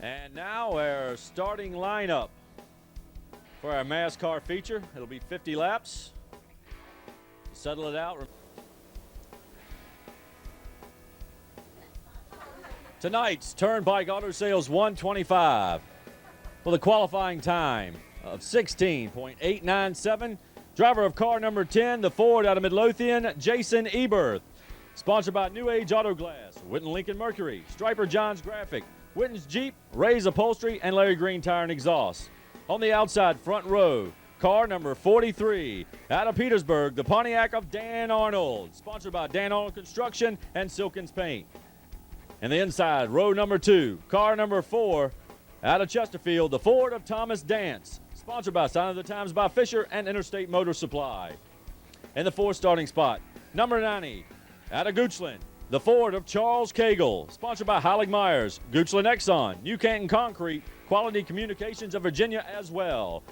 And now our starting lineup for our MASCAR feature. It'll be 50 laps. Settle it out. Tonight's Turnpike Auto Sales 125 with a qualifying time of 16.897. Driver of car number 10, the Ford out of Midlothian, Jason Eberth. Sponsored by New Age Auto Glass, Witten Lincoln Mercury, Striper John's Graphic, Witten's Jeep, Ray's Upholstery, and Larry Green Tire and Exhaust. On the outside front row, car number 43, out of Petersburg, the Pontiac of Dan Arnold, sponsored by Dan Arnold Construction and Silkins Paint. And the inside, row number 2, car number 4, out of Chesterfield, the Ford of Thomas Dance, sponsored by Sign of the Times by Fisher and Interstate Motor Supply. In the 4th starting spot, number 90, out of Goochland, the Ford of Charles Cagle, sponsored by Heilig Myers, Goochland Exxon, New Canton Concrete, Quality Communications of Virginia as well.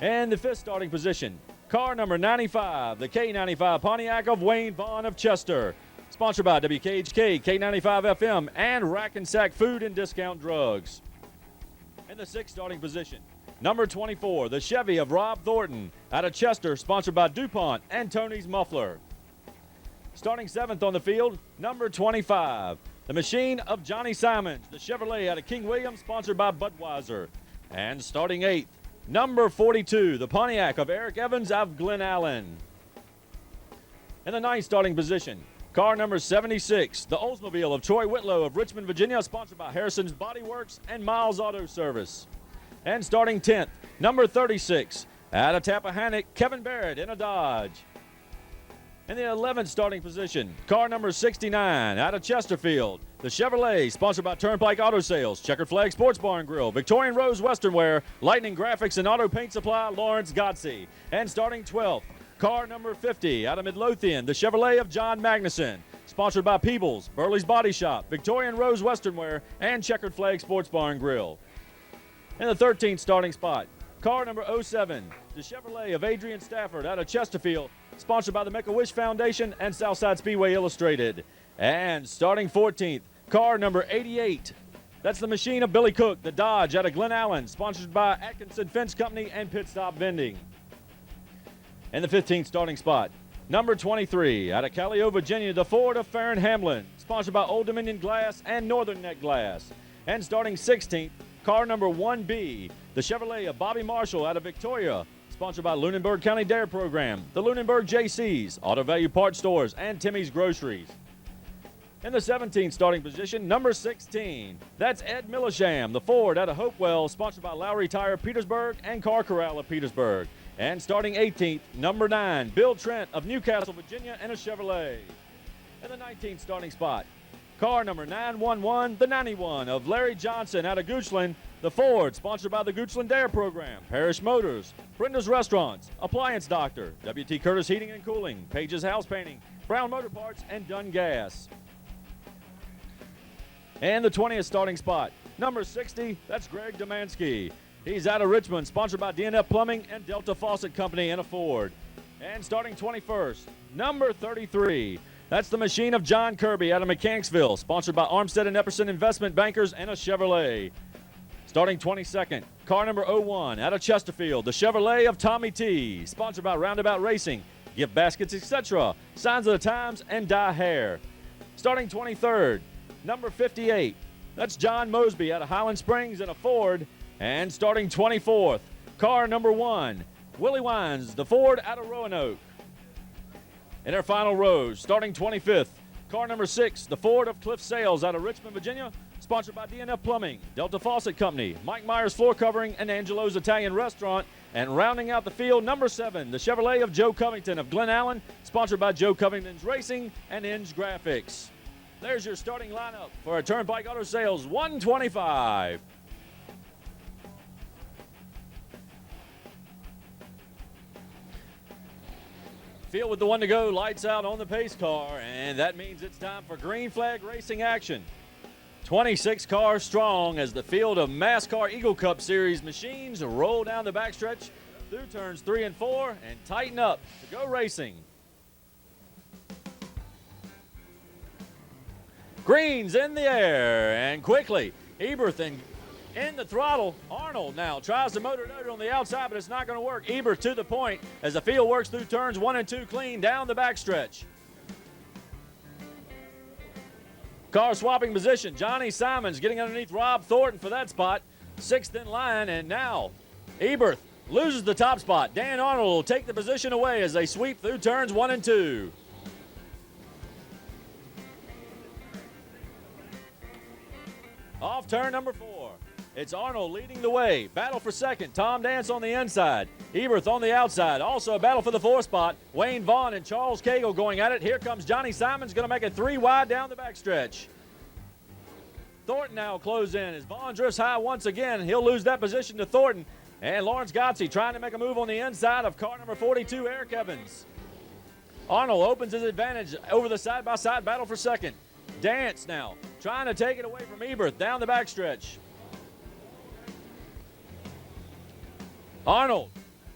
And the 5th starting position, car number 95, the K95 Pontiac of Wayne Vaughn of Chester, sponsored by WKHK, K95 FM, and Rack and Sack Food and Discount Drugs. In the 6th starting position, number 24, the Chevy of Rob Thornton, out of Chester, sponsored by DuPont and Tony's Muffler. Starting 7th on the field, number 25, the Machine of Johnny Simons, the Chevrolet out of King William, sponsored by Budweiser. And starting 8th, number 42, the Pontiac of Eric Evans of Glen Allen. In the 9th starting position, car number 76, the Oldsmobile of Troy Whitlow of Richmond, Virginia, sponsored by Harrison's Body Works and Miles Auto Service. And starting 10th, number 36, out of Tappahannock, Kevin Barrett in a Dodge. In the 11th starting position, car number 69, out of Chesterfield, the Chevrolet, sponsored by Turnpike Auto Sales, Checkered Flag Sports Bar and Grill, Victorian Rose Western Wear, Lightning Graphics and Auto Paint Supply, Lawrence Godsey. And starting 12th, car number 50, out of Midlothian, the Chevrolet of John Magnuson, sponsored by Peebles, Burley's Body Shop, Victorian Rose Western Wear, and Checkered Flag Sports Bar and Grill. In the 13th starting spot, car number 07, the Chevrolet of Adrian Stafford, out of Chesterfield, sponsored by the Make-A-Wish Foundation and Southside Speedway Illustrated. And starting 14th, car number 88. That's the Machine of Billy Cook, the Dodge out of Glen Allen, sponsored by Atkinson Fence Company and Pit Stop Vending. In the 15th starting spot, number 23, out of Callio, Virginia, the Ford of Farron Hamlin, sponsored by Old Dominion Glass and Northern Neck Glass. And starting 16th, car number 1B, the Chevrolet of Bobby Marshall out of Victoria, sponsored by Lunenburg County Dare Program, the Lunenburg JCs, Auto Value Parts Stores, and Timmy's Groceries. In the 17th starting position, number 16, that's Ed Millisham, the Ford out of Hopewell, sponsored by Lowry Tire Petersburg and Car Corral of Petersburg. And starting 18th, number 9, Bill Trent of Newcastle, Virginia, and a Chevrolet. In the 19th starting spot, car number 911, the 91 of Larry Johnson out of Goochland, the Ford, sponsored by the Goochland Dare Program, Parrish Motors, Brenda's Restaurants, Appliance Doctor, W.T. Curtis Heating and Cooling, Page's House Painting, Brown Motor Parts, and Dunn Gas. And the 20th starting spot, number 60, that's Greg Domansky. He's out of Richmond, sponsored by DNF Plumbing and Delta Faucet Company and a Ford. And starting 21st, number 33, that's the Machine of John Kirby out of Mechanicsville, sponsored by Armstead and Epperson Investment Bankers and a Chevrolet. Starting 22nd, car number 01, out of Chesterfield, the Chevrolet of Tommy T, sponsored by Roundabout Racing, Gift Baskets, etc., Signs of the Times, and Dye Hair. Starting 23rd, number 58, that's John Mosby out of Highland Springs and a Ford. And starting 24th, car number 1, Willie Wines, the Ford out of Roanoke. In our final rows, starting 25th, car number 6, the Ford of Cliff Sales out of Richmond, Virginia, sponsored by DNF Plumbing, Delta Faucet Company, Mike Myers Floor Covering, and Angelo's Italian Restaurant. And rounding out the field, number 7, the Chevrolet of Joe Covington of Glen Allen, sponsored by Joe Covington's Racing and Inge Graphics. There's your starting lineup for a Turnpike Auto Sales 125. Field with the one to go, lights out on the pace car, and that means it's time for green flag racing action. 26 cars strong as the field of MASCAR Eagle Cup Series machines roll down the backstretch through turns 3 and 4 and tighten up to go racing. Green's in the air, and quickly, Eberth and In the throttle, Arnold now tries to motor it on the outside, but it's not going to work. Ebert to the point as the field works through turns 1 and 2 clean down the backstretch. Car swapping position. Johnny Simons getting underneath Rob Thornton for that spot. 6th in line, and now Ebert loses the top spot. Dan Arnold will take the position away as they sweep through turns 1 and 2. Off turn number 4. It's Arnold leading the way. Battle for second. Tom Dance on the inside. Eberth on the outside. Also a battle for the 4th spot. Wayne Vaughn and Charles Cagle going at it. Here comes Johnny Simons, going to make it 3 wide down the backstretch. Thornton now close in as Vaughn drifts high once again. He'll lose that position to Thornton. And Lawrence Gotze trying to make a move on the inside of car number 42, Eric Evans. Arnold opens his advantage over the side-by-side battle for second. Dance now trying to take it away from Eberth down the backstretch. Arnold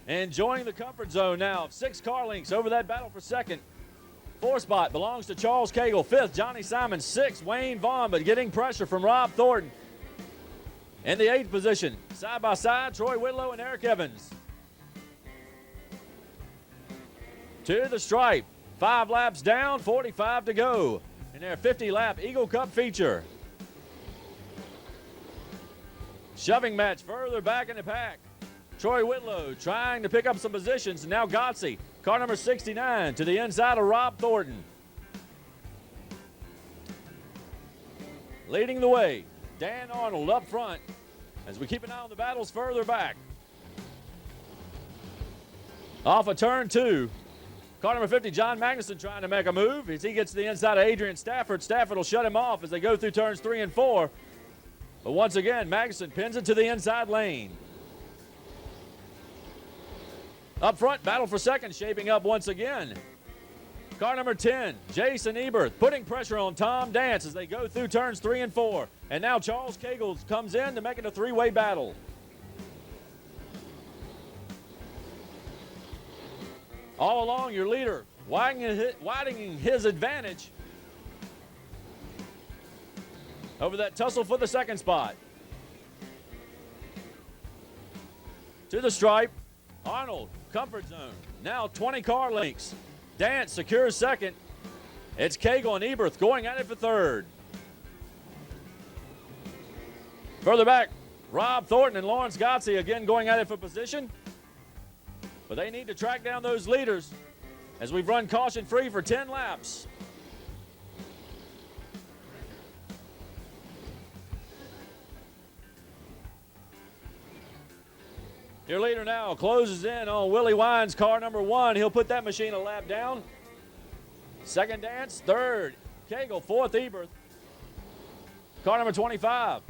enjoying the comfort zone now of 6 car lengths over that battle for second. 4th spot belongs to Charles Cagle. 5th, Johnny Simon. 6th, Wayne Vaughn, but getting pressure from Rob Thornton. In the 8th position, side by side, Troy Whitlow and Eric Evans. To the stripe, 5 laps down, 45 to go in their 50-lap Eagle Cup feature. Shoving match further back in the pack. Troy Whitlow trying to pick up some positions. Now Gotze, car number 69, to the inside of Rob Thornton. Leading the way, Dan Arnold up front as we keep an eye on the battles further back. Off of turn 2, car number 50, John Magnuson trying to make a move as he gets to the inside of Adrian Stafford. Stafford will shut him off as they go through turns 3 and 4. But once again, Magnuson pins it to the inside lane. Up front, battle for second shaping up once again. Car number 10, Jason Eberth, putting pressure on Tom Dance as they go through turns 3 and 4. And now Charles Cagle comes in to make it a 3-way battle. All along, your leader widening his advantage over that tussle for the second spot. To the stripe, Arnold, comfort zone. Now 20 car lengths. Dance secures second. It's Cagle and Eberth going at it for third. Further back, Rob Thornton and Lawrence Gotze again going at it for position. But they need to track down those leaders as we've run caution free for 10 laps. Your leader now closes in on Willie Wines, car number 1. He'll put that machine a lap down. Second Dance, third. Cagle, 4th Eberth. Car number 25,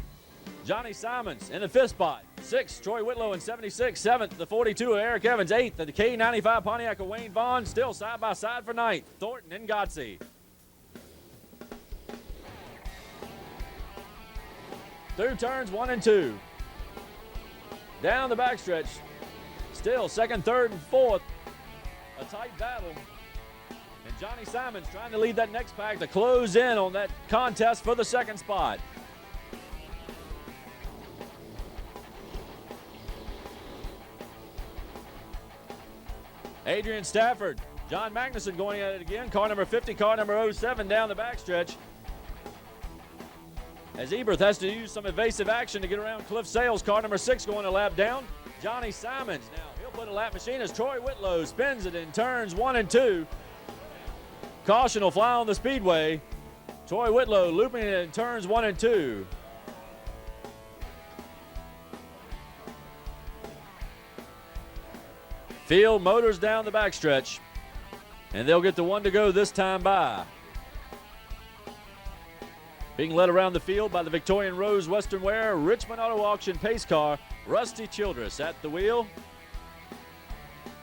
Johnny Simons in the 5th spot. 6th, Troy Whitlow in 76. 7th, the 42 of Eric Evans. 8th, the K95 Pontiac of Wayne Vaughn. Still side by side for 9th, Thornton and Gotze. Through turns 1 and 2. Down the backstretch, still 2nd, 3rd, and 4th. A tight battle. And Johnny Simons trying to lead that next pack to close in on that contest for the 2nd spot. Adrian Stafford, John Magnuson going at it again. Car number 50, car number 07 down the backstretch. As Eberth has to use some evasive action to get around Cliff Sales. Car number 6 going a lap down. Johnny Simons now, he'll put a lap machine as Troy Whitlow spins it in turns 1 and 2. Caution will fly on the speedway. Troy Whitlow looping it in turns 1 and 2. Field motors down the backstretch, and they'll get the 1 to go this time by. Being led around the field by the Victorian Rose Western Wear Richmond Auto Auction pace car, Rusty Childress at the wheel.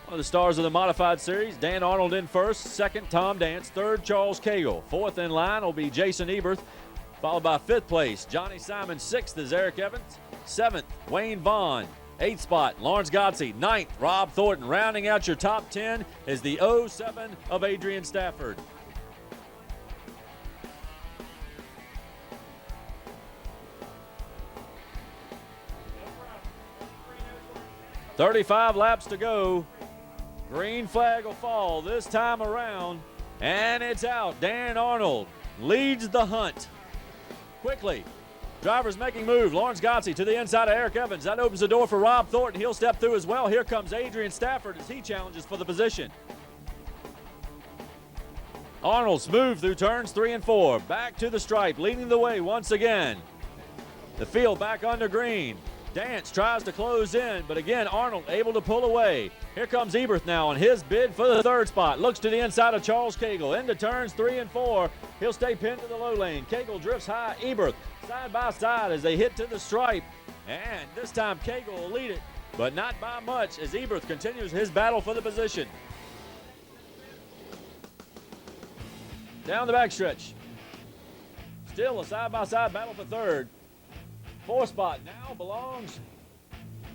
One of the stars of the modified series, Dan Arnold in 1st, 2nd, Tom Dance, 3rd, Charles Cagle. 4th in line will be Jason Eberth, followed by 5th place, Johnny Simon. 6th is Eric Evans. 7th, Wayne Vaughn. 8th spot, Lawrence Gotze. 9th, Rob Thornton. Rounding out your top 10 is the 07 of Adrian Stafford. 35 laps to go. Green flag will fall this time around, and it's out. Dan Arnold leads the hunt. Quickly, drivers making move. Lawrence Gotze to the inside of Eric Evans. That opens the door for Rob Thornton. He'll step through as well. Here comes Adrian Stafford as he challenges for the position. Arnold smooth through turns 3 and 4. Back to the stripe, leading the way once again. The field back under green. Dance tries to close in, but again, Arnold able to pull away. Here comes Eberth now on his bid for the third spot. Looks to the inside of Charles Cagle. Into turns 3 and 4. He'll stay pinned to the low lane. Cagle drifts high. Eberth side by side as they hit to the stripe. And this time Cagle will lead it, but not by much as Eberth continues his battle for the position. Down the backstretch. Still a side-by-side battle for third. Fourth spot now belongs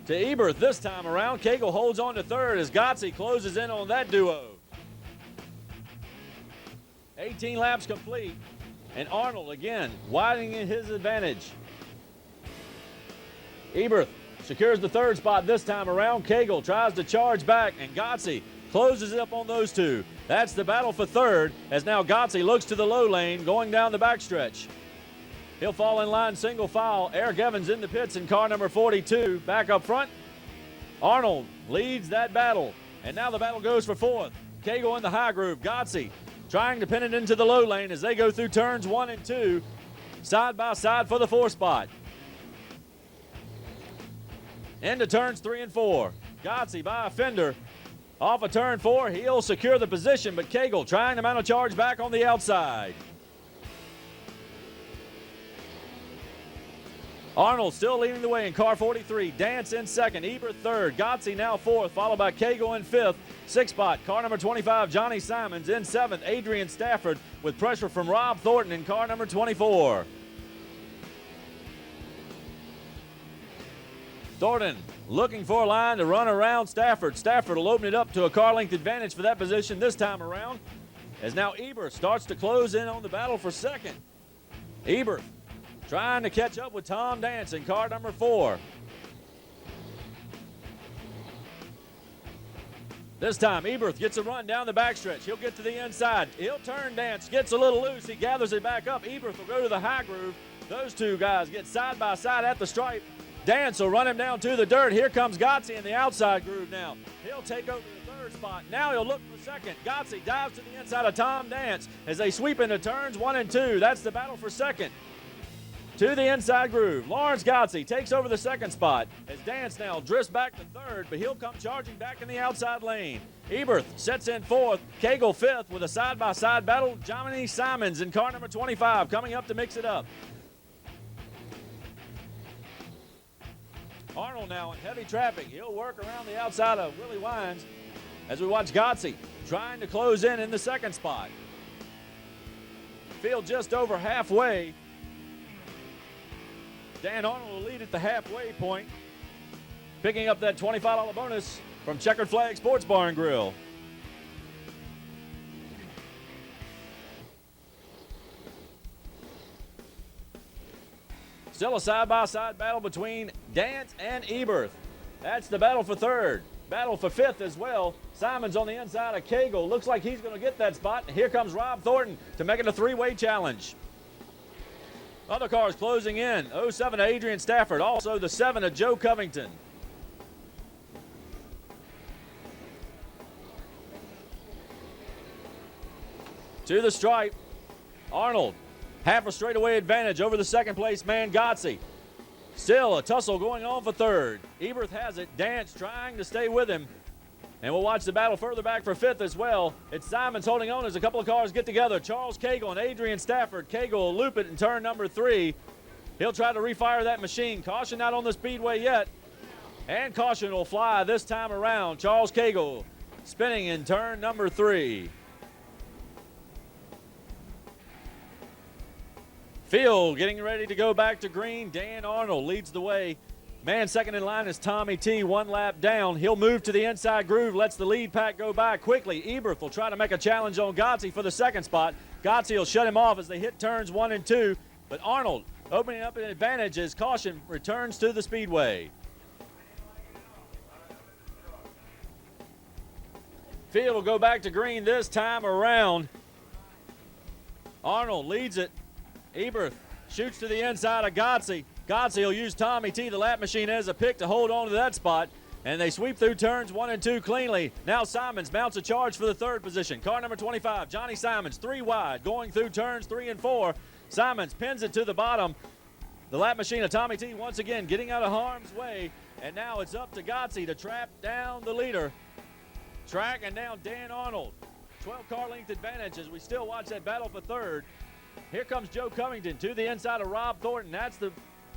to Eberth this time around. Cagle holds on to third as Gotze closes in on that duo. 18 laps complete, and Arnold again widening his advantage. Eberth secures the third spot this time around. Cagle tries to charge back, and Gotze closes up on those two. That's the battle for third as now Gotze looks to the low lane going down the backstretch. He'll fall in line single file. Eric Evans in the pits in car number 42. Back up front, Arnold leads that battle. And now the battle goes for fourth. Cagle in the high groove. Gotze trying to pin it into the low lane as they go through turns 1 and 2. Side by side for the fourth spot. Into turns 3 and 4. Gotze by a fender. Off of turn 4, he'll secure the position, but Cagle trying to mount a charge back on the outside. Arnold still leading the way in car 43. Dance in second. Eberth third. Gotze now fourth, followed by Cagle in fifth. Sixth spot, car number 25, Johnny Simons. In seventh, Adrian Stafford with pressure from Rob Thornton in car number 24. Thornton looking for a line to run around Stafford. Stafford will open it up to a car length advantage for that position this time around, as now Eberth starts to close in on the battle for second. Eberth trying to catch up with Tom Dance in car number 4. This time, Eberth gets a run down the backstretch. He'll get to the inside. He'll turn Dance, gets a little loose. He gathers it back up. Eberth will go to the high groove. Those two guys get side by side at the stripe. Dance will run him down to the dirt. Here comes Gotze in the outside groove now. He'll take over the third spot. Now he'll look for second. Gotze dives to the inside of Tom Dance as they sweep into turns 1 and 2. That's the battle for second. To the inside groove. Lawrence Gotze takes over the second spot as Dance now drifts back to third, but he'll come charging back in the outside lane. Eberth sets in fourth. Cagle fifth with a side-by-side battle. Johnny Simons in car number 25 coming up to mix it up. Arnold now in heavy traffic. He'll work around the outside of Willie Wines as we watch Gotze trying to close in the second spot. Field just over halfway. Dan Arnold will lead at the halfway point, picking up that $25 bonus from Checkered Flag Sports Bar and Grill. Still a side-by-side battle between Dance and Eberth. That's the battle for third. Battle for fifth as well. Simons on the inside of Cagle. Looks like he's going to get that spot. Here comes Rob Thornton to make it a three-way challenge. Other cars closing in. 07 of Adrian Stafford. Also the 7 of Joe Covington. To the stripe. Arnold. Half a straightaway advantage over the second place man Gotze. Still a tussle going on for third. Eberth has it. Dance trying to stay with him. And we'll watch the battle further back for fifth as well. It's Simons holding on as a couple of cars get together. Charles Cagle and Adrian Stafford. Cagle will loop it in turn number 3. He'll try to refire that machine. Caution not on the speedway yet. And caution will fly this time around. Charles Cagle spinning in turn number 3. Field getting ready to go back to green. Dan Arnold leads the way. Man second in line is Tommy T, 1 lap down. He'll move to the inside groove, lets the lead pack go by quickly. Eberth will try to make a challenge on Gotze for the second spot. Gotze will shut him off as they hit turns 1 and 2. But Arnold opening up an advantage as caution returns to the speedway. Field will go back to green this time around. Arnold leads it. Eberth shoots to the inside of Gotze. Gotze will use Tommy T, the lap machine, as a pick to hold on to that spot. And they sweep through turns 1 and 2 cleanly. Now Simons mounts a charge for the third position. Car number 25, Johnny Simons, 3 wide, going through turns 3 and 4. Simons pins it to the bottom. The lap machine of Tommy T once again getting out of harm's way. And now it's up to Gotze to trap down the leader. Tracking down Dan Arnold. 12 car length advantage as we still watch that battle for third. Here comes Joe Covington to the inside of Rob Thornton. That's the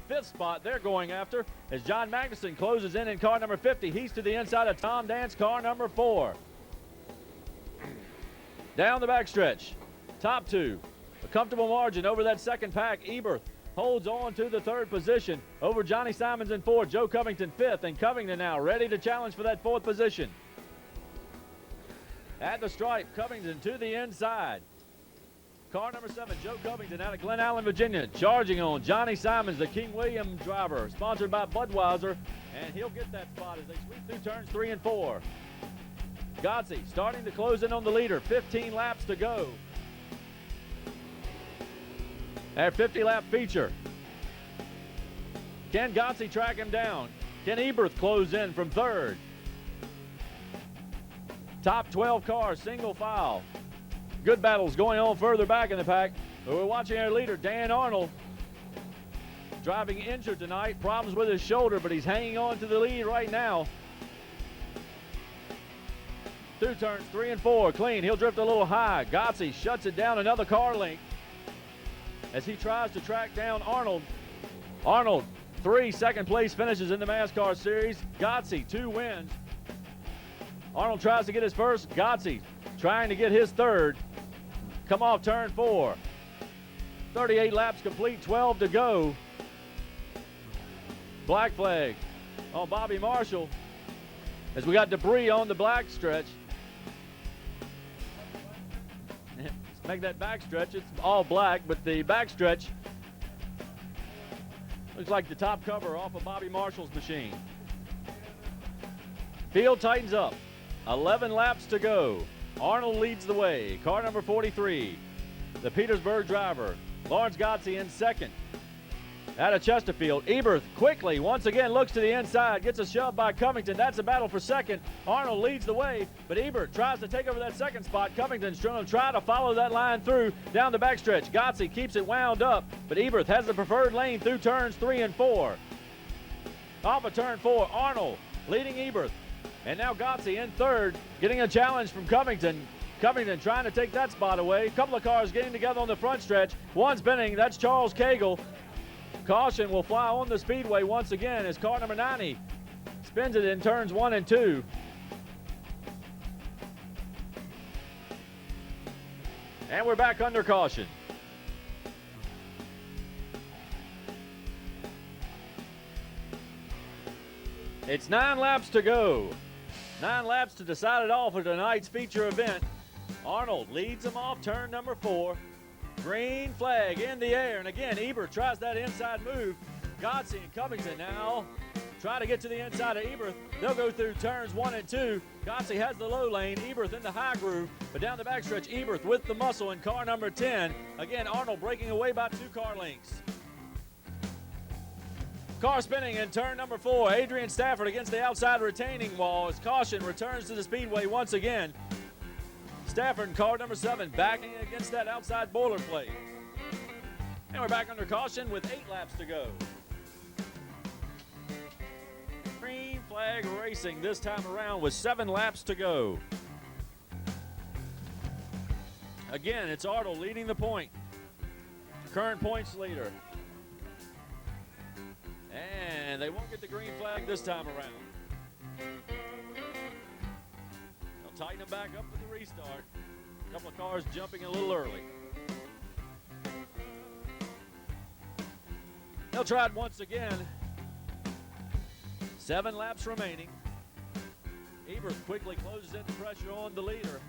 5th spot they're going after as John Magnuson closes in car number 50. He's to the inside of Tom Dance, car number 4. Down the backstretch, top 2. A comfortable margin over that second pack. Eberth holds on to the 3rd position over Johnny Simons in 4th. Joe Covington 5th, and Covington now ready to challenge for that 4th position. At the stripe, Covington to the inside. Car number 7, Joe Covington out of Glen Allen, Virginia, charging on Johnny Simons, the King William driver, sponsored by Budweiser, and he'll get that spot as they sweep through turns 3 and 4. Gotze starting to close in on the leader, 15 laps to go. That 50-lap feature. Can Gotze track him down? Can Eberth close in from 3rd? Top 12 cars, single file. Good battles going on further back in the pack. But we're watching our leader, Dan Arnold, driving injured tonight. Problems with his shoulder, but he's hanging on to the lead right now. Through turns 3 and 4, clean. He'll drift a little high. Gotze shuts it down another car length as he tries to track down Arnold. Arnold, 3 second-place finishes in the MASCAR Series. Gotze, 2 wins. Arnold tries to get his first. Gotze trying to get his 3rd. Come off turn 4. 38 laps complete, 12 to go. Black flag on Bobby Marshall as we got debris on the black stretch. Let's make that back stretch. It's all black, but the back stretch looks like the top cover off of Bobby Marshall's machine. Field tightens up. 11 laps to go. Arnold leads the way. Car number 43, the Petersburg driver, Lawrence Gotze in 2nd. Out of Chesterfield, Eberth quickly once again looks to the inside, gets a shove by Covington. That's a battle for 2nd. Arnold leads the way, but Eberth tries to take over that 2nd spot. Covington's trying to try to follow that line through down the backstretch. Gotze keeps it wound up, but Eberth has the preferred lane through turns 3 and 4. Off of turn 4, Arnold leading Eberth. And now Gotze in 3rd, getting a challenge from Covington. Covington trying to take that spot away. A couple of cars getting together on the front stretch. One spinning, that's Charles Cagle. Caution will fly on the speedway once again as car number 90 spins it in turns 1 and 2. And we're back under caution. It's 9 laps to go. 9 laps to decide it all for tonight's feature event. Arnold leads them off turn number 4. Green flag in the air, and again, Eberth tries that inside move. Gotze and Covington now try to get to the inside of Eberth. They'll go through turns 1 and 2. Gotze has the low lane, Eberth in the high groove, but down the backstretch, Eberth with the muscle in car number 10. Again, Arnold breaking away by 2 car lengths. Car spinning in turn number 4. Adrian Stafford against the outside retaining wall as caution returns to the speedway once again. Stafford in car number 7 backing against that outside boilerplate. And we're back under caution with 8 laps to go. Green flag racing this time around with 7 laps to go. Again, it's Arnold leading the point. Current points leader. And they won't get the green flag this time around. They'll tighten them back up for the restart. A couple of cars jumping a little early. They'll try it once again. 7 laps remaining. Eberth quickly closes in the pressure on the leader.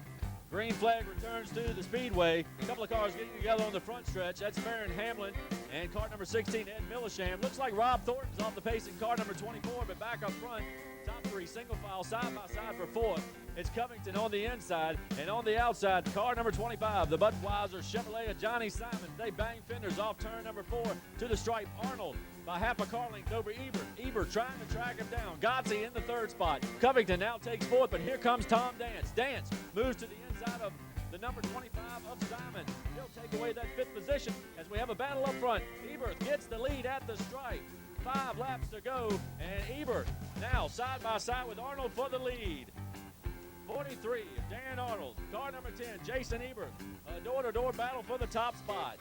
Green flag returns to the speedway. A couple of cars getting together on the front stretch. That's Farron Hamlin and car number 16, Ed Millisham. Looks like Rob Thornton's off the pace in car number 24, but back up front. Top 3 single file side by side for 4th. It's Covington on the inside, and on the outside, car number 25, the Budweiser Chevrolet of Johnny Simon. They bang fenders off turn number 4 to the stripe. Arnold by half a car length over Ebert. Ebert trying to track him down. Godsey in the 3rd spot. Covington now takes 4th, but here comes Tom Dance. Dance moves to the inside of the number 25 of Simon. He'll take away that 5th position as we have a battle up front. Ebert gets the lead at the stripe. 5 laps to go, and Ebert now side by side with Arnold for the lead. 43, Dan Arnold. Car number 10, Jason Ebert. A door-to-door battle for the top spot.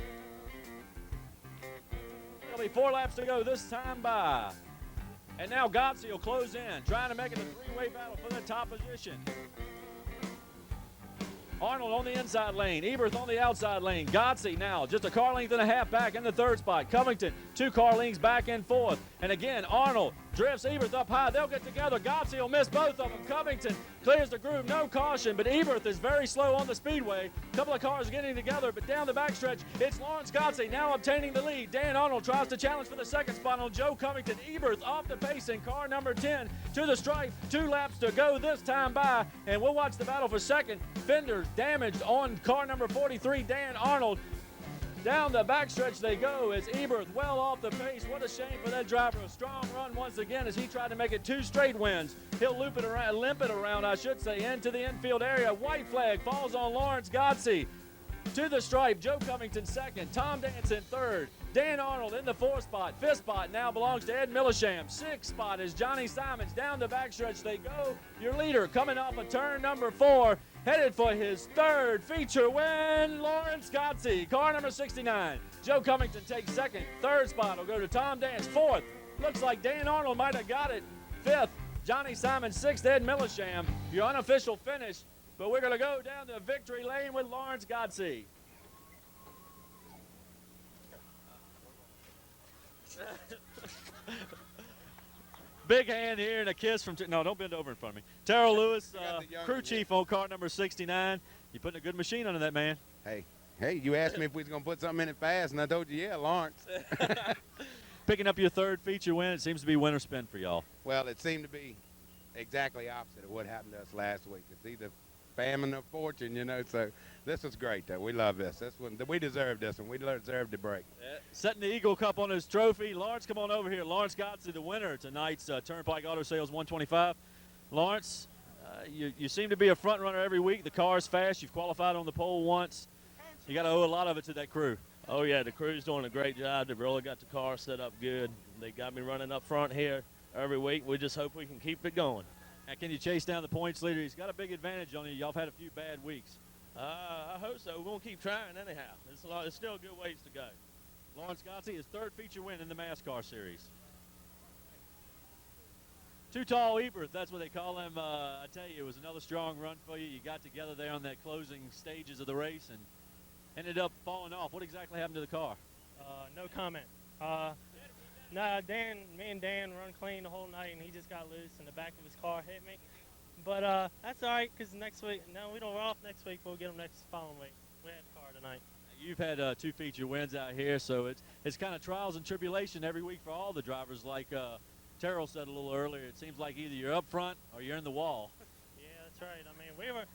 There'll be 4 laps to go this time by. And now Godsey will close in, trying to make it a 3-way battle for the top position. Arnold on the inside lane. Ebert on the outside lane. Godsey now just a car length and a half back in the 3rd spot. Covington 2 car lengths back in 4th. And again, Arnold drifts Ebert up high. They'll get together. Godsey will miss both of them. Covington clears the groove, no caution, but Ebert is very slow on the speedway. A couple of cars getting together, but down the backstretch, it's Lawrence Godsey now obtaining the lead. Dan Arnold tries to challenge for the 2nd spot on Joe Covington. Ebert off the pace in car number 10 to the stripe. 2 laps to go this time by, and we'll watch the battle for 2nd. Fenders damaged on car number 43, Dan Arnold. Down the backstretch they go as Ebert well off the pace. What a shame for that driver. A strong run once again as he tried to make it 2 straight wins. He'll limp it around, I should say, into the infield area. White flag falls on Lawrence Godsey. To the stripe, Joe Covington 2nd, Tom Dance in 3rd, Dan Arnold in the 4th spot. 5th spot now belongs to Ed Millisham. 6th spot is Johnny Simons. Down the backstretch they go. Your leader coming off of turn number 4, headed for his 3rd feature win, Lawrence Godsey. Car number 69. Joe Covington takes 2nd. 3rd spot will go to Tom Dance. 4th, looks like Dan Arnold might have got it. 5th, Johnny Simons. 6th, Ed Millisham. Your unofficial finish. But we're going to go down the victory lane with Lawrence Godsey. Big hand here and a kiss from, no, don't bend over in front of me. Terrell Lewis, crew chief on car number 69. You're putting a good machine under that, man. Hey, you asked me if we was going to put something in it fast, and I told you, yeah, Lawrence. Picking up your 3rd feature win. It seems to be winner spin for y'all. Well, it seemed to be exactly opposite of what happened to us last week. It's either famine or fortune, you know, so this was great, though. We love this. This one, we deserved this one. We deserved the break. Setting the Eagle Cup on his trophy. Lawrence, come on over here. Lawrence Godsey, the winner tonight's Turnpike Auto Sales 125. Lawrence, you seem to be a front runner every week. The car's fast. You've qualified on the pole once. You got to owe a lot of it to that crew. Oh, yeah, the crew's doing a great job. They've really got the car set up good. They got me running up front here every week. We just hope we can keep it going. And can you chase down the points leader? He's got a big advantage on you. Y'all have had a few bad weeks. I hope so. We're going to keep trying anyhow. It's still a good ways to go. Lawrence Godsey, his 3rd feature win in the MASCAR series. Too Tall Ebert, that's what they call him. I tell you, it was another strong run for you. You got together there on that closing stages of the race and ended up falling off. What exactly happened to the car? No comment. No, me and Dan run clean the whole night, and he just got loose, and the back of his car hit me. But that's all right, because next week, no, we don't run off next week. We'll get him following week. We had a car tonight. You've had 2 feature wins out here, so it's kind of trials and tribulation every week for all the drivers. Like Terrell said a little earlier, it seems like either you're up front or you're in the wall. Yeah, that's right. I mean, we were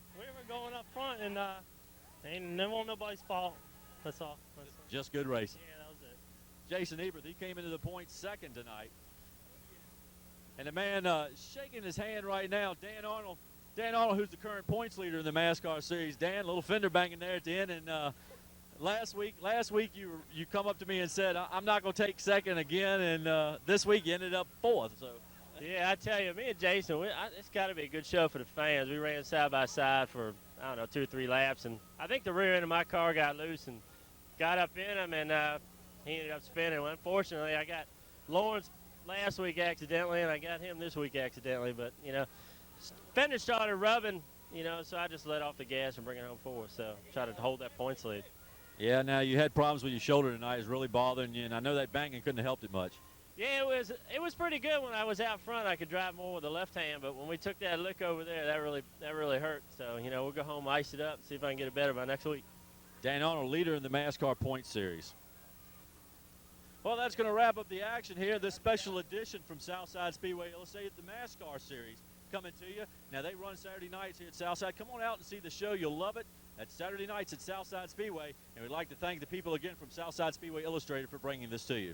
going up front, and it wasn't nobody's fault. That's all. Just good racing. Yeah, that was it. Jason Ebert, he came into the points 2nd tonight. And the man shaking his hand right now, Dan Arnold. Dan Arnold, who's the current points leader in the MASCAR series. Dan, a little fender banging there at the end. And last week you come up to me and said, I'm not going to take 2nd again. And this week you ended up 4th. So. Yeah, I tell you, me and Jason, it's got to be a good show for the fans. We ran side by side for, 2 or 3 laps. And I think the rear end of my car got loose and got up in him, and he ended up spinning. Well, unfortunately, I got Lawrence last week accidentally, and I got him this week accidentally. But, fender started rubbing, so I just let off the gas and bring it home forward. So try to hold that points lead. Yeah, now you had problems with your shoulder tonight. It's really bothering you, and I know that banging couldn't have helped it much. Yeah, it was pretty good when I was out front. I could drive more with the left hand, but when we took that lick over there, that really hurt. So, we'll go home, ice it up, see if I can get it better by next week. Dan Arnold, leader in the MASCAR points series. Well, that's going to wrap up the action here, this special edition from Southside Speedway Illustrated, the MASCAR series. coming to you. Now, they run Saturday nights here at Southside. Come on out and see the show. You'll love it. That's Saturday nights at Southside Speedway. And we'd like to thank the people again from Southside Speedway Illustrated for bringing this to you.